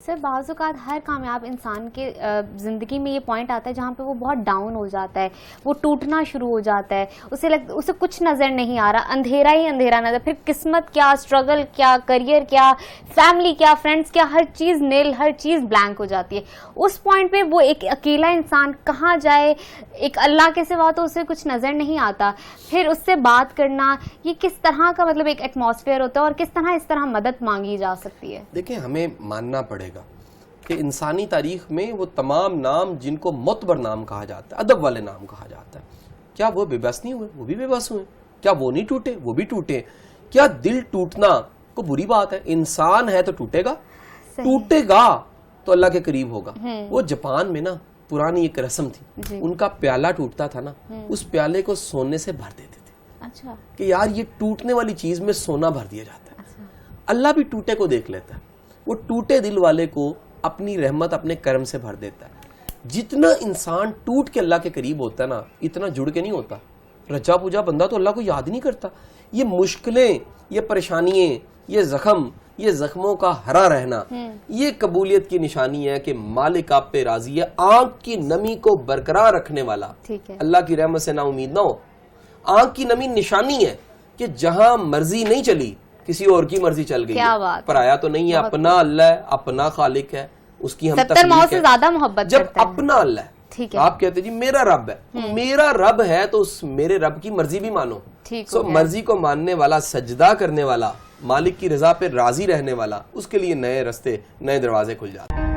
سر بعض اوقات ہر کامیاب انسان کے زندگی میں یہ پوائنٹ آتا ہے جہاں پہ وہ بہت ڈاؤن ہو جاتا ہے, وہ ٹوٹنا شروع ہو جاتا ہے, اسے کچھ نظر نہیں آ رہا, اندھیرا ہی اندھیرا نظر, پھر قسمت کیا, اسٹرگل کیا, کریئر کیا, فیملی کیا, فرینڈس کیا, ہر چیز نیل, ہر چیز بلینک ہو جاتی ہے. اس پوائنٹ پہ وہ ایک اکیلا انسان کہاں جائے, ایک اللہ کے سوا تو اسے کچھ نظر نہیں آتا. پھر اس سے بات کرنا, یہ کس طرح کا مطلب ایک ایٹماسفیئر ہوتا ہے اور کس طرح اس طرح مدد مانگی جا سکتی ہے؟ دیکھیں ہمیں ماننا پڑے گا کہ انسانی تاریخ میں وہ تمام نام جن کو معتبر نام کہا جاتا ہے, ادب والے نام کہا جاتا ہے, کیا وہ بے بس نہیں ہوئے؟ وہ بھی بے بس ہوئے. کیا وہ نہیں ٹوٹے؟ وہ بھی ٹوٹے. کیا دل ٹوٹنا کو بری بات ہے؟ انسان ہے تو ٹوٹے گا, ٹوٹے گا تو اللہ کے قریب ہوگا. وہ جاپان میں نا پرانی ایک رسم تھی, ان کا پیالہ ٹوٹتا تھا نا, اس پیالے کو سونے سے بھر دیتے تھے. اچھا, کہ یار یہ ٹوٹنے والی چیز میں سونا بھر دیا جاتا ہے. اللہ بھی ٹوٹے کو دیکھ لیتا ہے, وہ ٹوٹے دل والے کو اپنی رحمت اپنے کرم سے بھر دیتا ہے. جتنا انسان ٹوٹ کے اللہ کے قریب ہوتا ہے نا, اتنا جڑ کے نہیں ہوتا. رچا پوجا بندہ تو اللہ کو یاد ہی نہیں کرتا. یہ مشکلیں, یہ پریشانیاں, یہ زخم, یہ زخموں کا ہرا رہنا, یہ قبولیت کی نشانی ہے کہ مالک آپ پہ راضی ہے. آنکھ کی نمی کو برقرار رکھنے والا, اللہ کی رحمت سے نا امید نہ ہو. آنکھ کی نمی نشانی ہے کہ جہاں مرضی نہیں چلی کسی اور کی مرضی چل گئی, پرایا تو نہیں ہے, اپنا اللہ ہے, اپنا خالق ہے, اس کی ہم تخلیق ہے. زیادہ محبت جب اپنا اللہ ہے, آپ کہتے جی میرا رب ہے, میرا رب ہے تو اس میرے رب کی مرضی بھی مانو. سو مرضی کو ماننے والا, سجدہ کرنے والا, مالک کی رضا پہ راضی رہنے والا, اس کے لیے نئے رستے, نئے دروازے کھل جاتے ہیں.